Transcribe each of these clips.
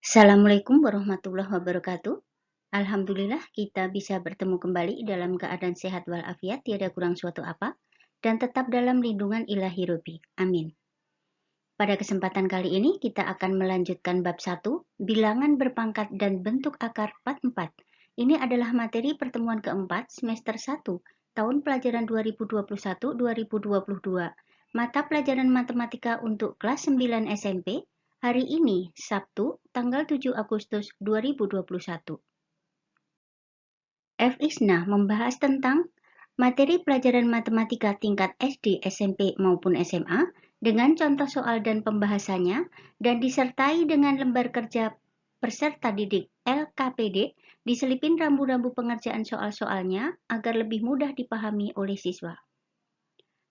Assalamualaikum warahmatullahi wabarakatuh. Alhamdulillah kita bisa bertemu kembali dalam keadaan sehat walafiat, tiada kurang suatu apa, dan tetap dalam lindungan ilahi Robbi. Amin. Pada kesempatan kali ini kita akan melanjutkan bab 1, bilangan berpangkat dan bentuk akar part 4. Ini adalah materi pertemuan keempat semester 1, tahun pelajaran 2021-2022. Mata pelajaran matematika untuk kelas 9 SMP, hari ini Sabtu, tanggal 7 Agustus 2021. F. Isna membahas tentang materi pelajaran matematika tingkat SD, SMP, maupun SMA dengan contoh soal dan pembahasannya dan disertai dengan lembar kerja peserta didik LKPD diselipin rambu-rambu pengerjaan soal-soalnya agar lebih mudah dipahami oleh siswa.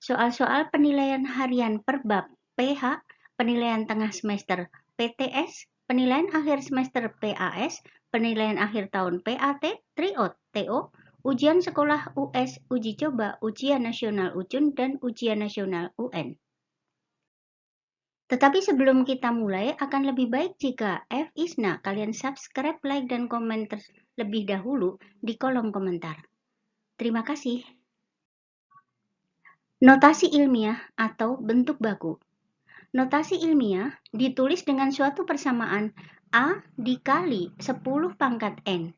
Soal-soal penilaian harian per bab PH, penilaian tengah semester PTS, penilaian akhir semester PAS, penilaian akhir tahun PAT, TRIOT, TO, ujian sekolah US, uji coba, ujian nasional UJUN, dan ujian nasional UN. Tetapi sebelum kita mulai, akan lebih baik jika F. Isna kalian subscribe, like, dan komen terlebih dahulu di kolom komentar. Terima kasih. Notasi ilmiah atau bentuk baku. Notasi ilmiah ditulis dengan suatu persamaan A dikali 10 pangkat N.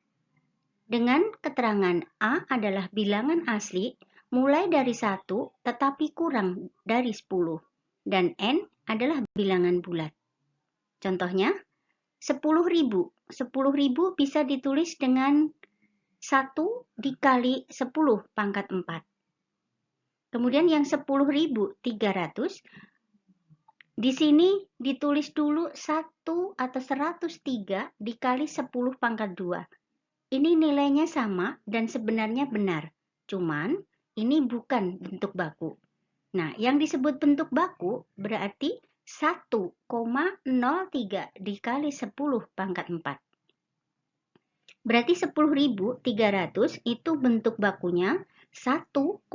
Dengan keterangan A adalah bilangan asli mulai dari 1 tetapi kurang dari 10 dan N adalah bilangan bulat. Contohnya, 10.000. 10.000 bisa ditulis dengan 1 dikali 10 pangkat 4. Kemudian yang 10.300 di sini ditulis dulu 1 atau 103 dikali 10 pangkat 2. Ini nilainya sama dan sebenarnya benar. Cuman ini bukan bentuk baku. Nah, yang disebut bentuk baku berarti 1,03 dikali 10 pangkat 4. Berarti 10.300 itu bentuk bakunya 1,03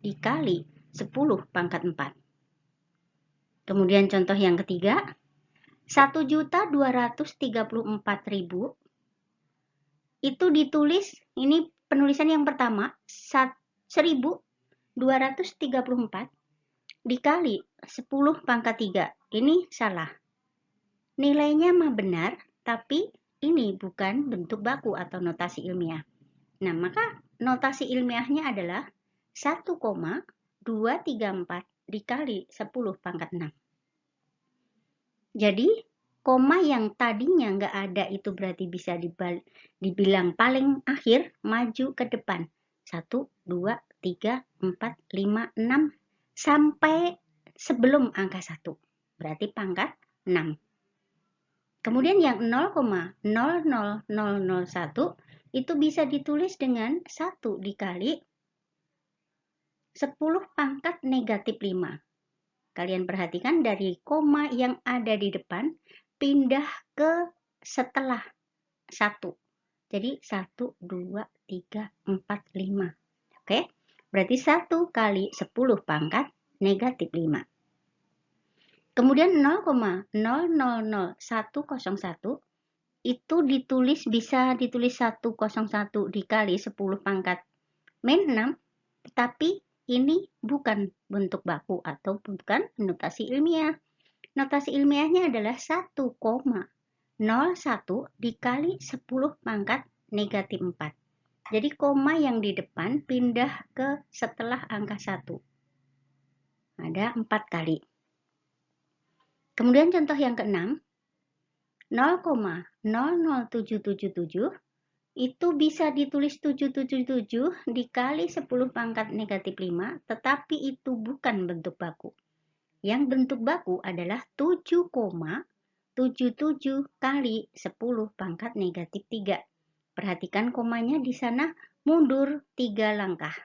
dikali 10 pangkat 4. Kemudian contoh yang ketiga, 1.234.000 itu ditulis, ini penulisan yang pertama, 1.234 dikali 10 pangkat 3. Ini salah. Nilainya mah benar, tapi ini bukan bentuk baku atau notasi ilmiah. Nah, maka notasi ilmiahnya adalah 1,234 dikali 10 pangkat 6. Jadi, koma yang tadinya nggak ada itu berarti bisa dibilang paling akhir, maju ke depan. 1, 2, 3, 4, 5, 6, sampai sebelum angka 1. Berarti pangkat 6. Kemudian yang 0,00001 itu bisa ditulis dengan 1 dikali 10 pangkat negatif 5. Kalian perhatikan dari koma yang ada di depan pindah ke setelah 1. Jadi 1, 2, 3, 4, 5. Oke, berarti 1 kali 10 pangkat negatif 5. Kemudian 0,000101 itu bisa ditulis 101 dikali 10 pangkat min 6, tetapi ini bukan bentuk baku atau bukan notasi ilmiah. Notasi ilmiahnya adalah 1,01 dikali 10 pangkat negatif 4. Jadi koma yang di depan pindah ke setelah angka 1. Ada 4 kali. Kemudian contoh yang ke-6, 0,00777 itu bisa ditulis 777 dikali 10 pangkat negatif 5, tetapi itu bukan bentuk baku. Yang bentuk baku adalah 7,77 kali 10 pangkat negatif 3. Perhatikan komanya di sana mundur 3 langkah.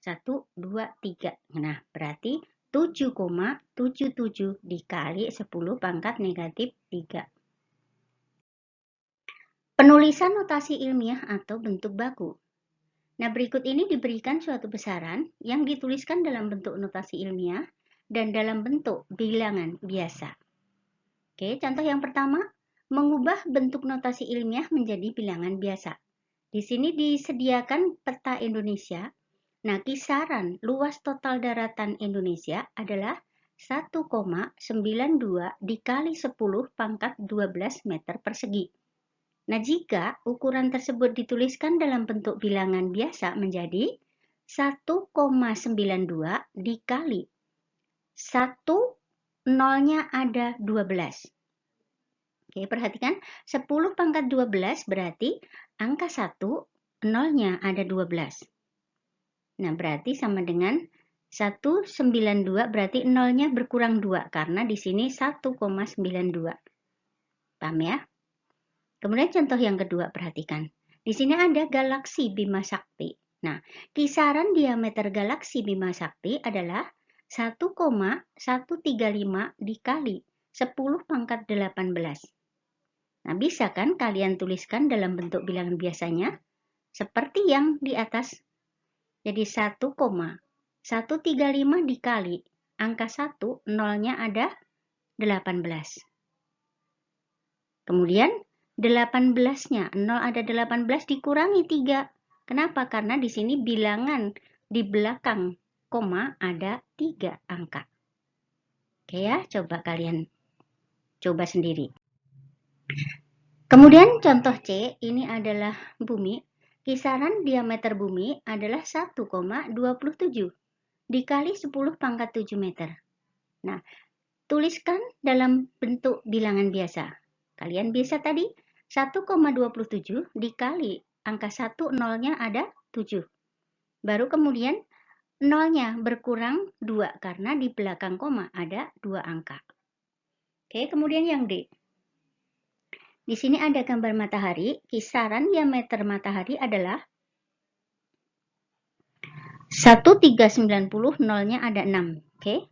1, 2, 3. Nah, berarti 7,77 dikali 10 pangkat negatif 3. Penulisan notasi ilmiah atau bentuk baku. Nah, berikut ini diberikan suatu besaran yang dituliskan dalam bentuk notasi ilmiah dan dalam bentuk bilangan biasa. Oke, contoh yang pertama, mengubah bentuk notasi ilmiah menjadi bilangan biasa. Di sini disediakan peta Indonesia. Nah, kisaran luas total daratan Indonesia adalah 1,92 dikali 10 pangkat 12 meter persegi. Nah, jika ukuran tersebut dituliskan dalam bentuk bilangan biasa menjadi 1,92 dikali 1, nolnya ada 12. Oke, perhatikan 10 pangkat 12 berarti angka 1, nolnya ada 12. Nah, berarti sama dengan 192 berarti nolnya berkurang 2 karena di sini 1,92. Paham ya? Kemudian contoh yang kedua, perhatikan. Di sini ada galaksi Bima Sakti. Nah, kisaran diameter galaksi Bima Sakti adalah 1,135 dikali 10 pangkat 18. Nah, bisa kan kalian tuliskan dalam bentuk bilangan biasanya? Seperti yang di atas. Jadi 1,135 dikali angka 1, nolnya ada 18. Kemudian 18-nya, 0 ada 18 dikurangi 3. Kenapa? Karena di sini bilangan di belakang koma ada 3 angka. Oke ya, coba kalian coba sendiri. Kemudian contoh C, ini adalah bumi. Kisaran diameter bumi adalah 1,27 dikali 10 pangkat 7 meter. Nah, tuliskan dalam bentuk bilangan biasa. Kalian bisa tadi 1,27 dikali angka 1, nolnya ada 7. Baru kemudian nolnya berkurang 2 karena di belakang koma ada 2 angka. Oke, kemudian yang D. Di sini ada gambar matahari. Kisaran diameter matahari adalah 1,390, nolnya ada 6. Oke.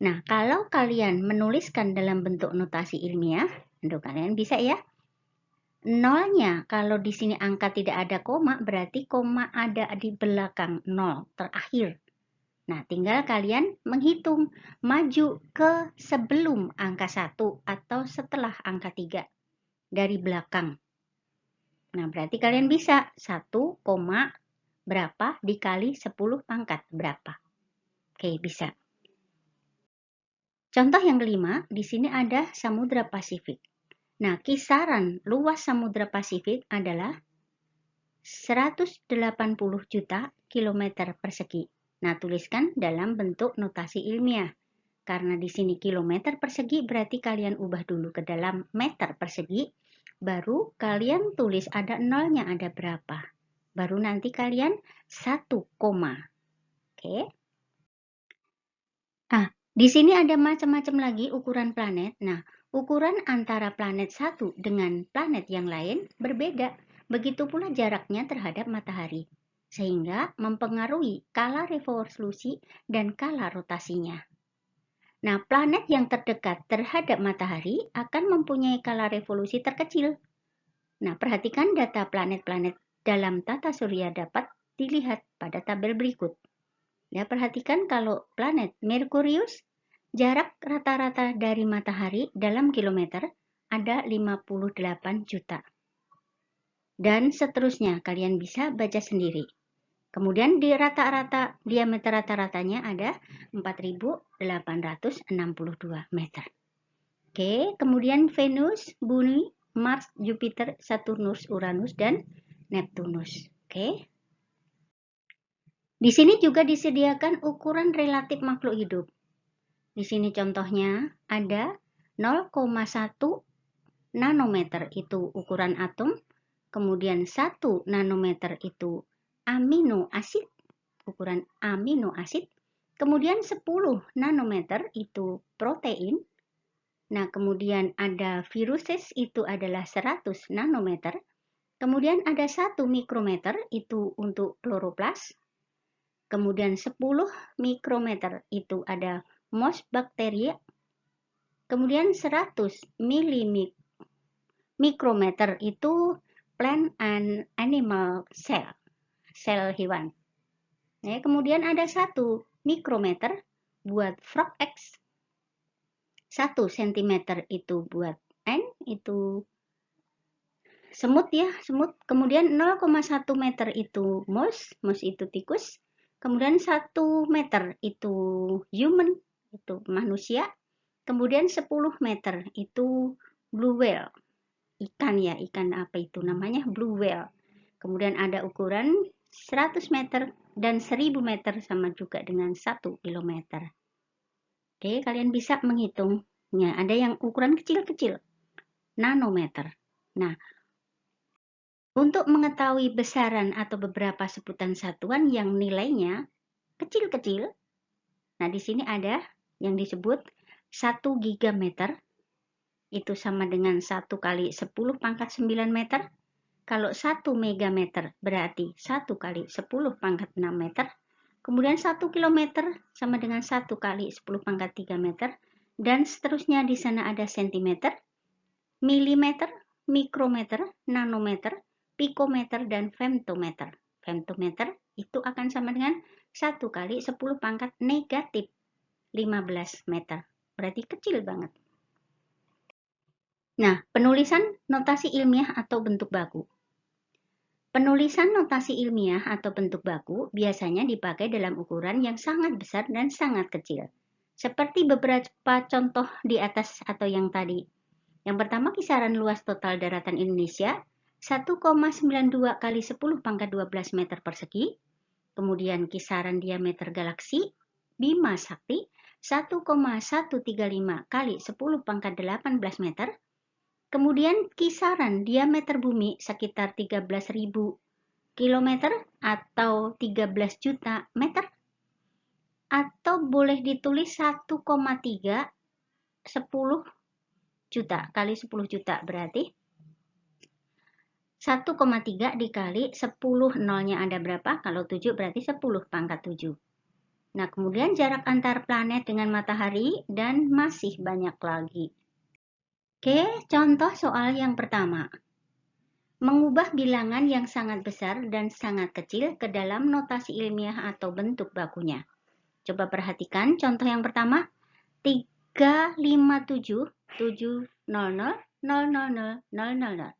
Nah, kalau kalian menuliskan dalam bentuk notasi ilmiah, untuk kalian bisa ya. Nolnya, kalau di sini angka tidak ada koma, berarti koma ada di belakang nol, terakhir. Nah, tinggal kalian menghitung maju ke sebelum angka 1 atau setelah angka 3 dari belakang. Nah, berarti kalian bisa 1, berapa dikali 10 pangkat berapa. Oke, bisa. Contoh yang kelima, di sini ada Samudra Pasifik. Nah, kisaran luas Samudra Pasifik adalah 180 juta kilometer persegi. Nah, tuliskan dalam bentuk notasi ilmiah. Karena di sini kilometer persegi, berarti kalian ubah dulu ke dalam meter persegi. Baru kalian tulis ada nolnya ada berapa. Baru nanti kalian 1, Oke. Di sini ada macam-macam lagi ukuran planet. Nah, ukuran antara planet satu dengan planet yang lain berbeda. Begitu pula jaraknya terhadap matahari. Sehingga mempengaruhi skala revolusi dan skala rotasinya. Nah, planet yang terdekat terhadap matahari akan mempunyai skala revolusi terkecil. Nah, perhatikan data planet-planet dalam tata surya dapat dilihat pada tabel berikut. Ya, perhatikan kalau planet Merkurius, jarak rata-rata dari matahari dalam kilometer ada 58 juta. Dan seterusnya, kalian bisa baca sendiri. Kemudian di rata-rata, diameter rata-ratanya ada 4.862 meter. Oke, kemudian Venus, Bumi, Mars, Jupiter, Saturnus, Uranus, dan Neptunus. Oke. Di sini juga disediakan ukuran relatif makhluk hidup. Di sini contohnya ada 0,1 nanometer itu ukuran atom, kemudian 1 nanometer itu amino asid, ukuran amino asid, kemudian 10 nanometer itu protein. Nah, kemudian ada viruses itu adalah 100 nanometer. Kemudian ada 1 mikrometer itu untuk kloroplas. Kemudian 10 mikrometer itu ada MOS bakteri. Kemudian 100 mikrometer itu plant and animal cell, sel hewan. Kemudian ada 1 mikrometer buat frog eggs. 1 cm itu buat N, itu semut ya, semut. Kemudian 0,1 meter itu mouse, mouse itu tikus. Kemudian 1 meter itu human, itu manusia. Kemudian 10 meter itu blue whale, ikan ya, ikan apa itu namanya, blue whale. Kemudian ada ukuran 100 meter dan 1000 meter sama juga dengan 1 kilometer. Oke, kalian bisa menghitungnya. Ada yang ukuran kecil-kecil, nanometer. Nah, untuk mengetahui besaran atau beberapa sebutan satuan yang nilainya kecil-kecil, nah di sini ada yang disebut 1 gigameter, itu sama dengan 1 kali 10 pangkat 9 meter. Kalau 1 megameter berarti 1 kali 10 pangkat 6 meter. Kemudian 1 kilometer sama dengan 1 kali 10 pangkat 3 meter. Dan seterusnya di sana ada sentimeter, milimeter, mikrometer, nanometer, pikometer, dan femtometer. Femtometer itu akan sama dengan 1 kali 10 pangkat negatif 15 meter. Berarti kecil banget. Nah, penulisan notasi ilmiah atau bentuk baku. Penulisan notasi ilmiah atau bentuk baku biasanya dipakai dalam ukuran yang sangat besar dan sangat kecil. Seperti beberapa contoh di atas atau yang tadi. Yang pertama, kisaran luas total daratan Indonesia 1,92 kali 10 pangkat 12 meter persegi. Kemudian kisaran diameter galaksi Bima Sakti 1,135 kali 10 pangkat 18 meter. Kemudian kisaran diameter bumi sekitar 13.000 kilometer atau 13 juta meter. Atau boleh ditulis 1,3 10 juta kali 10 juta berarti 1,3 dikali 10, nolnya ada berapa? Kalau 7 berarti 10 pangkat 7. Nah, kemudian jarak antar planet dengan matahari dan masih banyak lagi. Oke, contoh soal yang pertama. Mengubah bilangan yang sangat besar dan sangat kecil ke dalam notasi ilmiah atau bentuk bakunya. Coba perhatikan contoh yang pertama. 35770000000.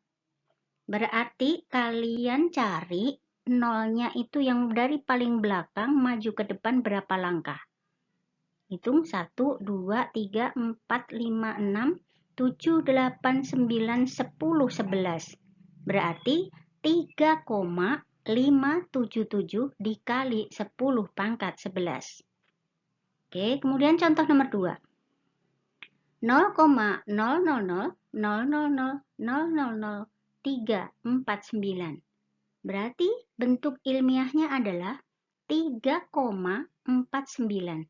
Berarti kalian cari nolnya itu yang dari paling belakang maju ke depan berapa langkah. Hitung 1, 2, 3, 4, 5, 6, 7, 8, 9, 10, 11. Berarti 3,577 dikali 10 pangkat 11. Oke, kemudian contoh nomor 2. 0,00000000349. Berarti bentuk ilmiahnya adalah 3,49.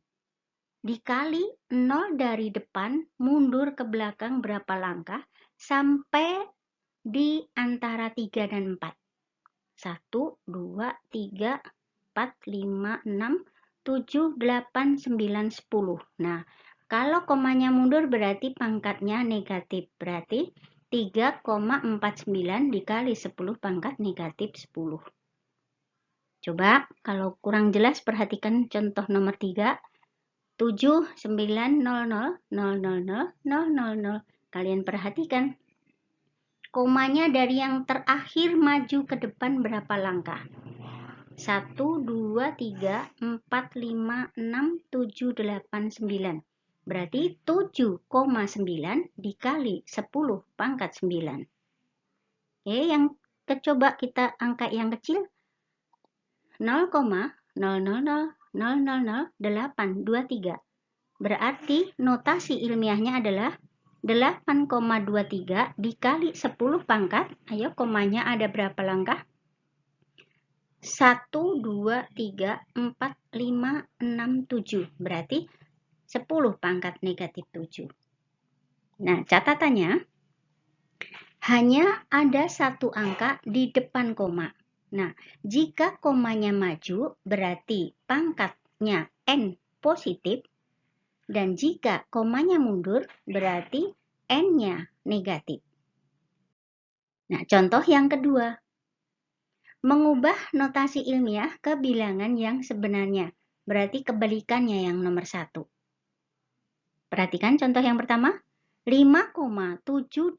Dikali 0 dari depan, mundur ke belakang berapa langkah, sampai di antara 3 dan 4. 1, 2, 3, 4, 5, 6, 7, 8, 9, 10. Nah, kalau komanya mundur berarti pangkatnya negatif. Berarti 3,49 dikali 10 pangkat negatif 10. Coba kalau kurang jelas perhatikan contoh nomor 3. 790000000. Kalian perhatikan. Komanya dari yang terakhir maju ke depan berapa langkah? 1, 2, 3, 4, 5, 6, 7, 8, 9. Berarti 7,9 dikali 10 pangkat 9. Oke, yang coba kita angka yang kecil. 0,000000823. Berarti notasi ilmiahnya adalah 8,23 dikali 10 pangkat. Ayo, komanya ada berapa langkah? 1, 2, 3, 4, 5, 6, 7. Berarti 10 pangkat negatif 7. Nah, catatannya hanya ada satu angka di depan koma. Nah, jika komanya maju, berarti pangkatnya N positif. Dan jika komanya mundur, berarti N-nya negatif. Nah, contoh yang kedua. Mengubah notasi ilmiah ke bilangan yang sebenarnya. Berarti kebalikannya yang nomor 1. Perhatikan contoh yang pertama. 5,789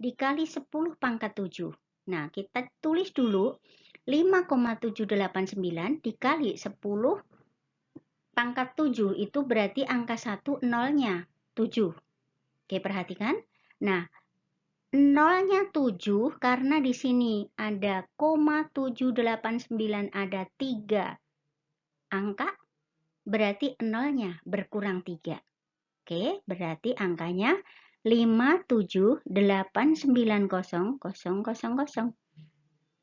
dikali 10 pangkat 7. Nah, kita tulis dulu 5,789 dikali 10 pangkat 7 itu berarti angka 1 nolnya 7. Oke, perhatikan. Nah, nolnya 7 karena di sini ada 789 ada 3 angka, berarti nolnya berkurang 3. Oke, berarti angkanya 578900000.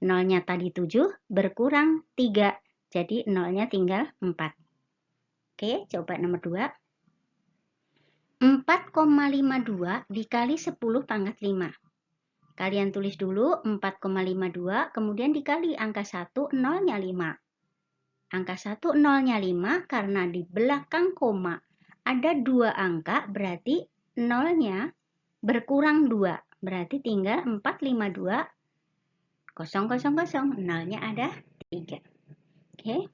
Nolnya tadi 7 berkurang 3, jadi nolnya tinggal 4. Oke, coba nomor 2. 4,52 dikali 10 pangkat 5. Kalian tulis dulu 4,52, kemudian dikali angka 1, nolnya 5. Angka 1 nolnya 5 karena di belakang koma ada 2 angka, berarti nolnya berkurang 2. Berarti tinggal 452 000, nolnya ada 3. Oke.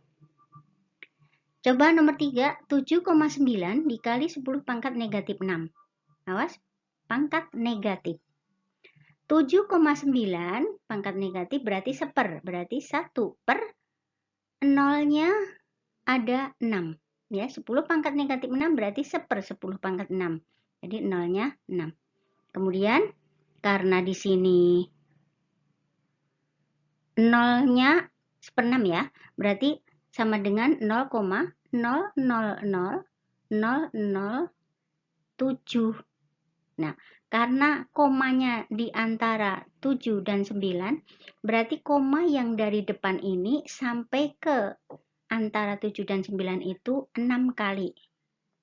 Coba nomor 3, 7,9 dikali 10 pangkat negatif 6. Awas, pangkat negatif. 7,9 pangkat negatif berarti 1/, berarti 1 per nolnya ada 6. Ya, 10 pangkat negatif 6 berarti 1/10 pangkat 6. Jadi nolnya 6. Kemudian karena di sini nolnya 1/6 ya, berarti sama dengan 0,0000007. Nah, karena komanya di antara 7 dan 9, berarti koma yang dari depan ini sampai ke antara 7 dan 9 itu 6 kali.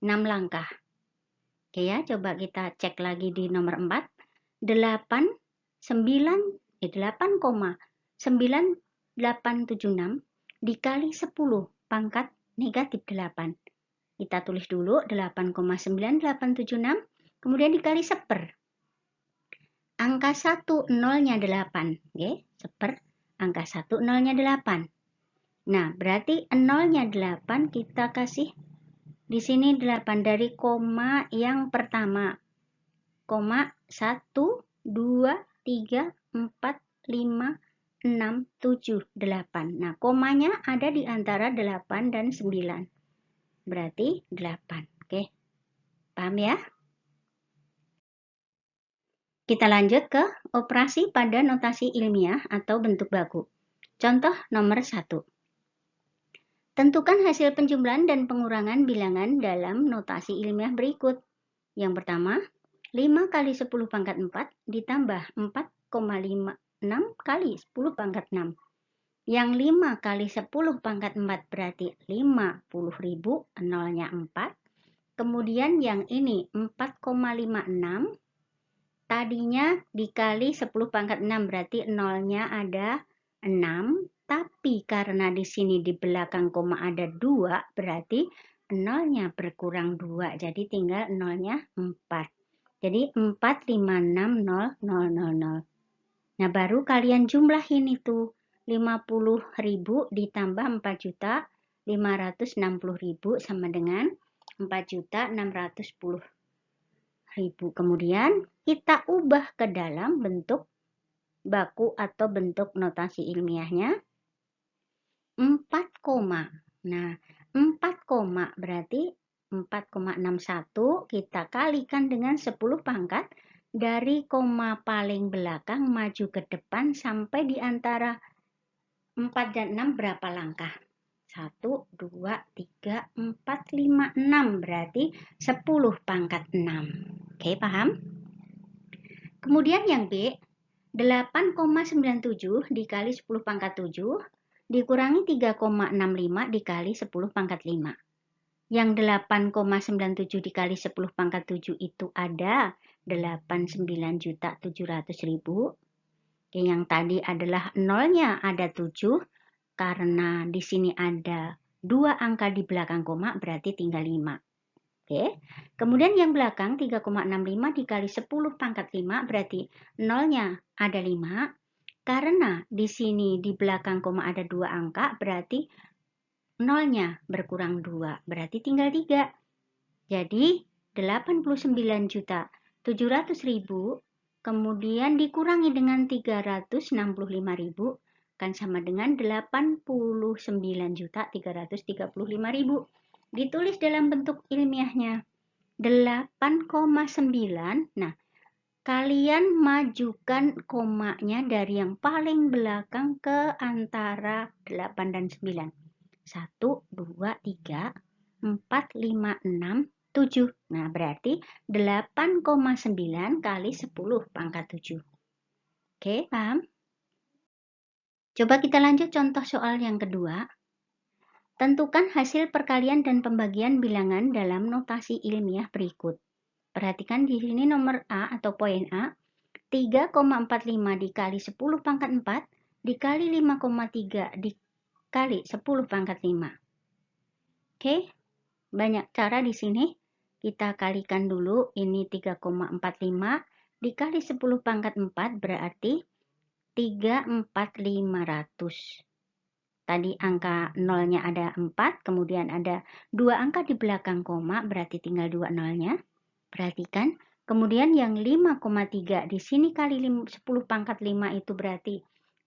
6 langkah. Oke ya, coba kita cek lagi di nomor 4. 8,9876 dikali 10 pangkat negatif 8. Kita tulis dulu 8,9876, kemudian dikali 1/. Angka 1 nolnya 8. Oke, 1/, angka 1 nolnya 8. Nah, berarti nolnya 8 kita kasih di sini 8 dari koma yang pertama. Koma 1, 2, 3, 4, 5, 6, 7, 8. Nah, komanya ada di antara 8 dan 9. Berarti 8. Oke, paham ya? Kita lanjut ke operasi pada notasi ilmiah atau bentuk baku. Contoh nomor 1. Tentukan hasil penjumlahan dan pengurangan bilangan dalam notasi ilmiah berikut. Yang pertama, 5 kali 10 pangkat 4 ditambah 4,56 kali 10 pangkat 6. Yang 5 kali 10 pangkat 4 berarti 50.000, nolnya 4. Kemudian yang ini 4,56. Tadinya dikali 10 pangkat 6 berarti nolnya ada 6. Tapi karena di sini di belakang koma ada 2 berarti nolnya berkurang 2. Jadi tinggal nolnya 4. Jadi 4560000. Nah, baru kalian jumlahin itu. 50.000 ditambah 4.560.000 sama dengan 4.610.000. Kemudian kita ubah ke dalam bentuk baku atau bentuk notasi ilmiahnya 4 koma. Nah, 4 koma berarti 4,61 kita kalikan dengan 10 pangkat dari koma paling belakang maju ke depan sampai di antara 4 dan 6 berapa langkah? 1, 2, 3, 4, 5, 6 berarti 10 pangkat 6. Oke, paham? Kemudian yang B, 8,97 dikali 10 pangkat 7 dikurangi 3,65 dikali 10 pangkat 5. Yang 8,97 dikali 10 pangkat 7 itu ada 89.700.000. Yang tadi adalah nolnya ada 7, karena di sini ada 2 angka di belakang koma berarti tinggal 5. Oke. Kemudian yang belakang 3,65 dikali 10 pangkat 5 berarti nolnya ada 5. Karena di sini di belakang koma ada 2 angka berarti nolnya berkurang 2. Berarti tinggal 3. Jadi 89.700.000 kemudian dikurangi dengan 365.000 kan sama dengan 89.335.000. Ditulis dalam bentuk ilmiahnya 8,9. Nah, kalian majukan komanya dari yang paling belakang ke antara 8 dan 9. 1, 2, 3, 4, 5, 6, 7. Nah, berarti 8,9 kali 10 pangkat 7. Oke, paham? Coba kita lanjut contoh soal yang kedua. Tentukan hasil perkalian dan pembagian bilangan dalam notasi ilmiah berikut. Perhatikan di sini nomor A atau poin A. 3,45 dikali 10 pangkat 4 dikali 5,3 dikali 10 pangkat 5. Oke, banyak cara di sini. Kita kalikan dulu, ini 3,45 dikali 10 pangkat 4 berarti 3,4500. Tadi angka nolnya ada 4, kemudian ada 2 angka di belakang koma, berarti tinggal 2 nolnya. Perhatikan, kemudian yang 5,3 di sini kali 10 pangkat 5 itu berarti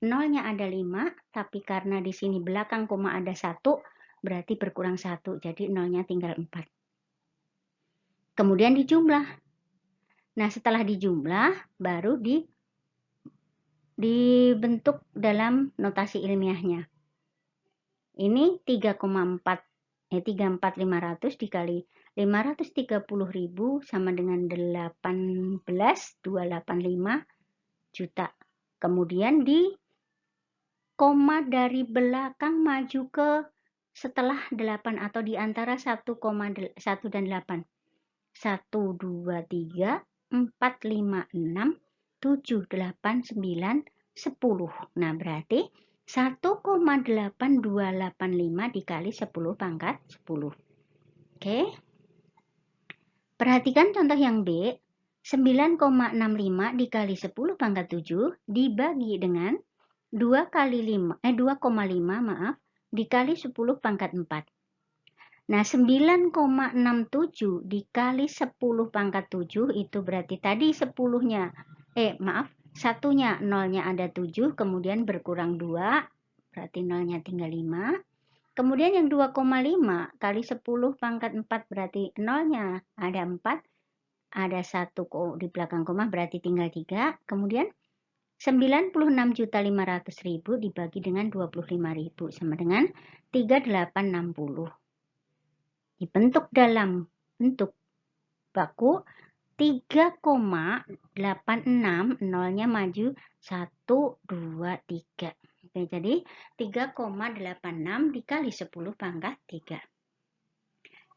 nolnya ada 5, tapi karena di sini belakang koma ada 1, berarti berkurang 1, jadi nolnya tinggal 4. Kemudian dijumlah. Nah, setelah dijumlah, baru dibentuk dalam notasi ilmiahnya. Ini 3,500 dikali 530.000 sama dengan 18,285 juta. Kemudian di koma dari belakang maju ke setelah 8 atau di antara 1 dan 8. 1, 2, 3, 4, 5, 6, 7, 8, 9, 10. Nah, berarti 1,8285 dikali 10 pangkat 10. Oke. Perhatikan contoh yang B. 9,65 dikali 10 pangkat 7 dibagi dengan 2,5 dikali 10 pangkat 4. Nah, 9,67 dikali 10 pangkat 7 itu berarti tadi 10-nya, satunya nolnya ada 7, kemudian berkurang 2, berarti nolnya tinggal 5. Kemudian yang 2,5 kali 10 pangkat 4 berarti nolnya ada 4, ada 1 di belakang koma berarti tinggal 3. Kemudian 96.500.000 dibagi dengan 25.000 sama dengan 3860. Dibentuk dalam bentuk baku 3,86, nolnya maju 1, 2, 3. Oke, jadi 3,86 dikali 10 pangkat 3.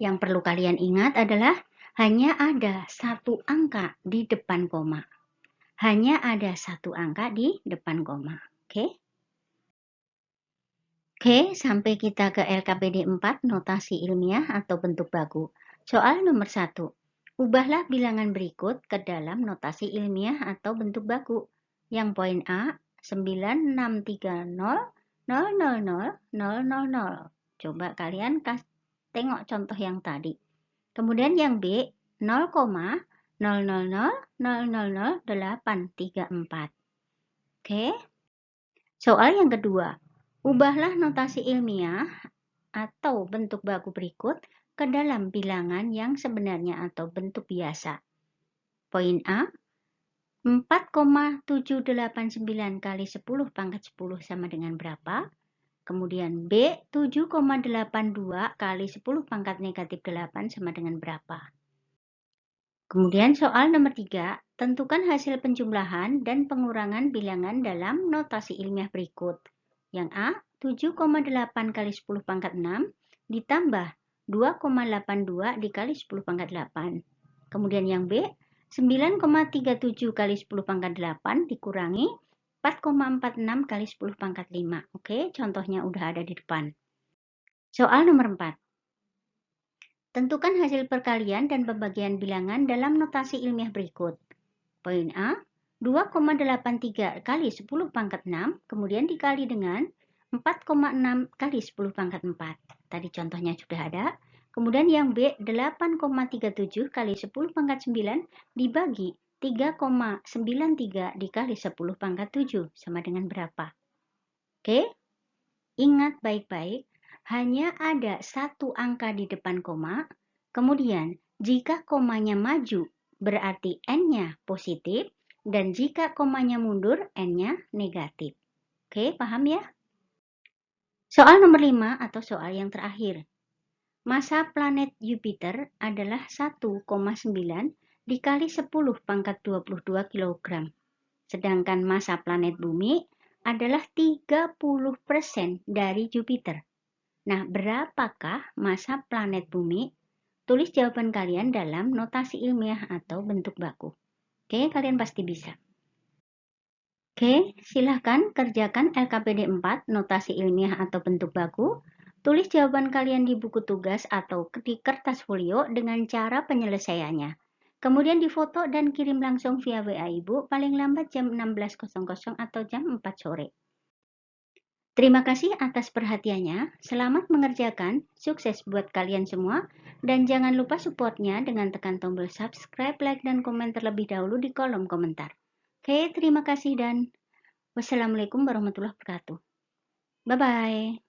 Yang perlu kalian ingat adalah hanya ada satu angka di depan koma. Hanya ada satu angka di depan koma. Oke? Oke, sampai kita ke LKPD 4, notasi ilmiah atau bentuk baku. Soal nomor 1. Ubahlah bilangan berikut ke dalam notasi ilmiah atau bentuk baku. Yang poin A, 9630,000,000. Coba kalian tengok contoh yang tadi. Kemudian yang B, 0,000,000,834. Oke. Soal yang kedua. Ubahlah notasi ilmiah atau bentuk baku berikut ke dalam bilangan yang sebenarnya atau bentuk biasa. Poin A, 4,789 kali 10 pangkat 10 sama dengan berapa? Kemudian B, 7,82 kali 10 pangkat negatif 8 sama dengan berapa? Kemudian soal nomor 3, tentukan hasil penjumlahan dan pengurangan bilangan dalam notasi ilmiah berikut. Yang A, 7,8 kali 10 pangkat 6 ditambah 2,82 dikali 10 pangkat 8. Kemudian yang B, 9,37 kali 10 pangkat 8 dikurangi 4,46 kali 10 pangkat 5. Oke, contohnya udah ada di depan. Soal nomor 4. Tentukan hasil perkalian dan pembagian bilangan dalam notasi ilmiah berikut. Poin A, 2,83 kali 10 pangkat 6, kemudian dikali dengan 4,6 kali 10 pangkat 4. Tadi contohnya sudah ada. Kemudian yang B, 8,37 kali 10 pangkat 9 dibagi 3,93 dikali 10 pangkat 7 sama dengan berapa? Oke, ingat baik-baik, hanya ada satu angka di depan koma, kemudian jika komanya maju berarti N-nya positif, dan jika komanya mundur N-nya negatif. Oke, paham ya? Soal nomor 5 atau soal yang terakhir. Massa planet Jupiter adalah 1,9 dikali 10 pangkat 22 kg. Sedangkan massa planet Bumi adalah 30% dari Jupiter. Nah, berapakah massa planet Bumi? Tulis jawaban kalian dalam notasi ilmiah atau bentuk baku. Oke, kalian pasti bisa. Oke, silahkan kerjakan LKPD 4, notasi ilmiah atau bentuk baku. Tulis jawaban kalian di buku tugas atau di kertas folio dengan cara penyelesaiannya. Kemudian difoto dan kirim langsung via WA Ibu paling lambat jam 16.00 atau jam 4 sore. Terima kasih atas perhatiannya. Selamat mengerjakan. Sukses buat kalian semua. Dan jangan lupa supportnya dengan tekan tombol subscribe, like, dan komen terlebih dahulu di kolom komentar. Oke, terima kasih dan wassalamualaikum warahmatullahi wabarakatuh. Bye-bye.